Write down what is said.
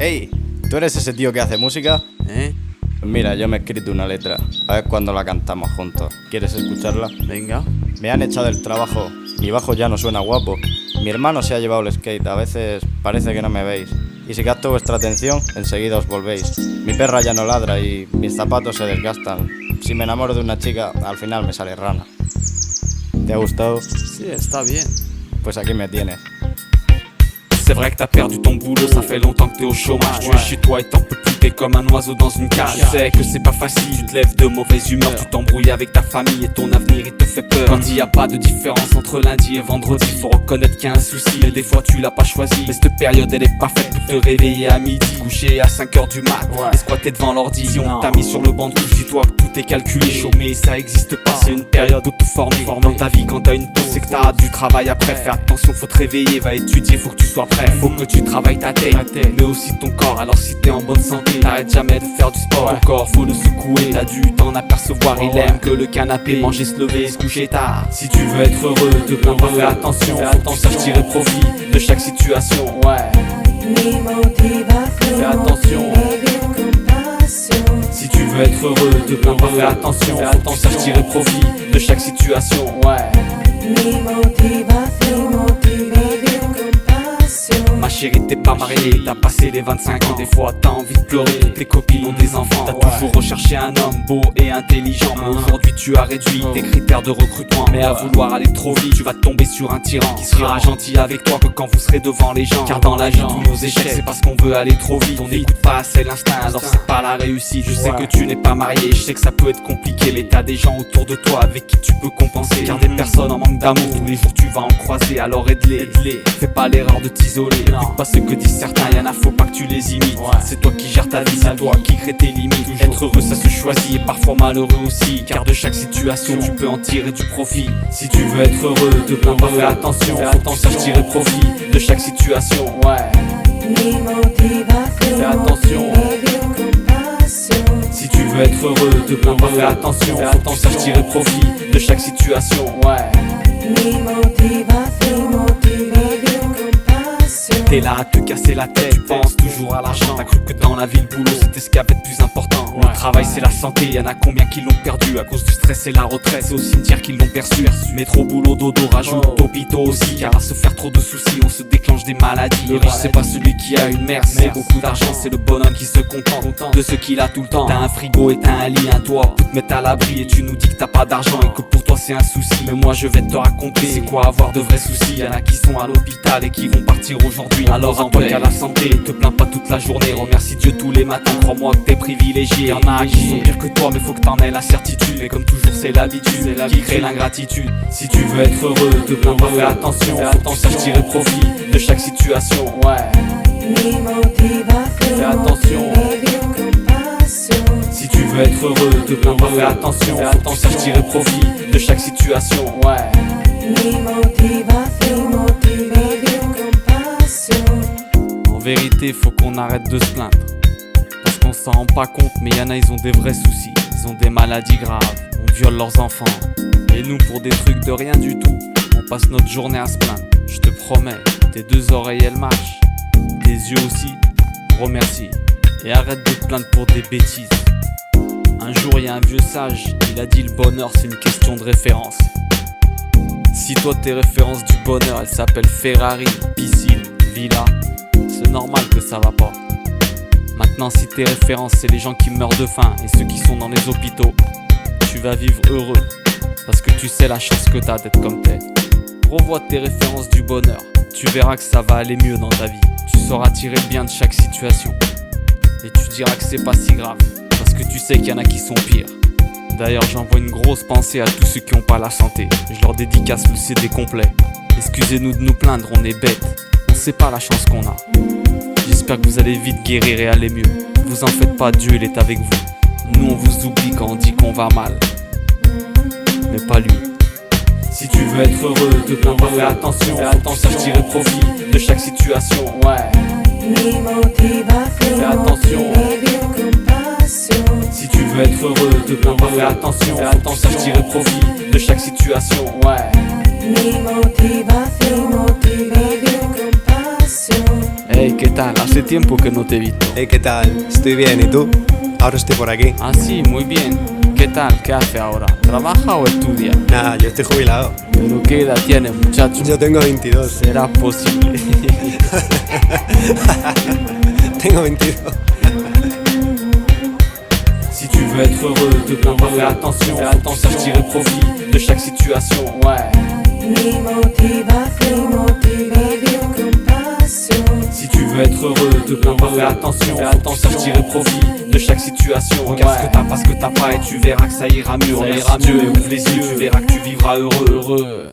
Hey, ¿tú eres ese tío que hace música? Mira, yo me he escrito una letra. A ver cuándo la cantamos juntos. ¿Quieres escucharla? Venga. Me han echado del trabajo. Mi bajo ya no suena guapo. Mi hermano se ha llevado el skate. A veces parece que no me veis. Y si capto vuestra atención, enseguida os volvéis. Mi perra ya no ladra y mis zapatos se desgastan. Si me enamoro de una chica, al final me sale rana. ¿Te ha gustado? Sí, está bien. Pues aquí me tienes. C'est vrai que t'as perdu ton boulot, ça fait longtemps que t'es au chômage. Tu es chez toi et t'en peux plus, t'es comme un oiseau dans une cage. Tu sais que c'est pas facile, tu te lèves de mauvaise humeur. Tu t'embrouilles avec ta famille et ton avenir il te fait peur. Quand il y a pas de différence entre lundi et vendredi, faut reconnaître qu'il y a un souci et des fois tu l'as pas choisi. Mais cette période elle est pas faite pour te réveiller à midi, coucher à 5h du mat et squatter devant l'ordi. Si on t'a mis sur le banc de touche, dis-toi que tout est calculé. Chômer ça existe pas, c'est une période où te former. Dans ta vie quand t'as une pause, c'est que t'as du travail après. Fais attention, faut te réveiller, va étudier, faut que tu sois prêt. Faut que tu travailles ta tête, mais aussi ton corps. Alors si t'es en bonne santé, t'arrêtes jamais de faire du sport. Ton corps faut le secouer, t'as dû t'en apercevoir. Il aime que le canapé, manger, se lever, se coucher tard. Si tu veux être heureux, te plains pas, fais attention. Faut sache tirer profit de chaque situation. Fais attention. Si tu veux être heureux, te plains pas, fais attention. Faut sache tirer profit de chaque situation. Ma chérie, t'es pas mariée, t'as passé les 25 ans. Des fois t'as envie de pleurer, toutes tes copines ont des enfants. T'as toujours recherché un homme beau et intelligent. Mais aujourd'hui tu as réduit tes critères de recrutement. Mais à vouloir aller trop vite, tu vas tomber sur un tyran qui sera gentil avec toi que quand vous serez devant les gens. Car dans la vie, tous nos échecs, c'est parce qu'on veut aller trop vite. On n'écoute pas assez l'instinct, alors c'est pas la réussite. Je sais que tu n'es pas marié, je sais que ça peut être compliqué. Mais t'as des gens autour de toi avec qui tu peux compenser. Car des personnes en manque d'amour, tous les jours tu vas en croiser. Alors aide-les, fais pas l'erreur de t'isoler. Écoute pas ce que disent certains, y'en a, faut pas que tu les imites. C'est toi qui gères ta vie, c'est toi qui crée tes limites. Être heureux ça se choisit et parfois malheureux aussi. Car de chaque situation tu peux en tirer du profit. Si tu veux être heureux, te plains pas, fais attention. Faut t'en sache tirer profit de chaque situation. Fais attention. Si tu veux être heureux, te plains pas, fais attention. Faut t'en sache tirer profit de chaque situation. T'es là à te casser la tête, tu penses toujours à l'argent. T'as cru que dans la vie le boulot c'était ce qui avait de plus important. Le travail c'est la santé, y'en a combien qui l'ont perdu à cause du stress et la retraite. C'est au cimetière qu'ils l'ont perçu. Métro, boulot, dodo, rajoute hôpitaux aussi. Car à se faire trop de soucis on se déclenche des maladies. Le riche c'est pas celui qui a une mère, c'est beaucoup d'argent. C'est le bonhomme qui se contente de ce qu'il a tout le temps. T'as un frigo et t'as un lit, un toit pour te mettre à l'abri. Et tu nous dis que t'as pas d'argent et que pour toi c'est un souci. Mais moi je vais te raconter c'est quoi avoir de vrais soucis. Y'en a qui sont à l'hôpital et qui vont partir aujourd'hui. Alors en qu'à la santé, te plains pas toute la journée. Remercie Dieu tous les matins, crois-moi que t'es privilégié. Y'en a qui sont pires que toi mais faut que t'en aies la certitude. Mais comme toujours c'est l'habitude qui crée l'ingratitude. Si tu veux être heureux, te plains pas, fais attention. Faut t'en sache tirer profit de chaque situation. Fais attention. Si tu veux être heureux, te plains pas, fais attention. Faut t'en sache tirer profit de chaque situation. En vérité, faut qu'on arrête de se plaindre. Parce qu'on s'en rend pas compte, mais y'en a, ils ont des vrais soucis. Ils ont des maladies graves, on viole leurs enfants. Et nous, pour des trucs de rien du tout, on passe notre journée à se plaindre. Je te promets, tes deux oreilles elles marchent, tes yeux aussi, remercie. Et arrête de te plaindre pour des bêtises. Un jour, y a un vieux sage, il a dit le bonheur c'est une question de référence. Si toi tes références du bonheur, elles s'appellent Ferrari, piscine, villa, c'est normal que ça va pas. Maintenant si tes références c'est les gens qui meurent de faim et ceux qui sont dans les hôpitaux, tu vas vivre heureux parce que tu sais la chance que t'as d'être comme t'es. Revois tes références du bonheur, tu verras que ça va aller mieux dans ta vie. Tu sauras tirer bien de chaque situation et tu diras que c'est pas si grave parce que tu sais qu'il y en a qui sont pires. D'ailleurs j'envoie une grosse pensée à tous ceux qui ont pas la santé. Je leur dédicace le CD complet. Excusez-nous de nous plaindre, on est bêtes. On sait pas la chance qu'on a. J'espère que vous allez vite guérir et aller mieux. Vous en faites pas, Dieu il est avec vous. Nous on vous oublie quand on dit qu'on va mal, mais pas lui. Si tu veux être heureux, te plains pas, fais attention. Faut t'en sache tirer profit de chaque situation. Fais attention. Si tu veux être heureux, te plains pas, fais attention. Faut t'en sache tirer profit de chaque situation. Hey, Hey, ¿qué tal? Hace tiempo que no te he visto. Hey, ¿qué tal? Estoy bien, ¿y tú? Ahora estoy por aquí. Ah, sí, muy bien. ¿Qué tal? ¿Qué hace ahora? ¿Trabaja o estudia? Nada, yo estoy jubilado. ¿Pero qué edad tienes, muchacho? Yo tengo 22. ¿Será posible? Tengo 22. Si tu veux être heureux, te plains pas, fais attention, sache tirer profit de chaque situation. Ouais. Si tu veux être heureux, te plains pas, fais attention, sache tirer profit de chaque situation. Regarde ce que t'as, pas ce que t'as pas, et tu verras que ça ira mieux. On ira mieux et ouvre les yeux, tu verras que tu vivras heureux.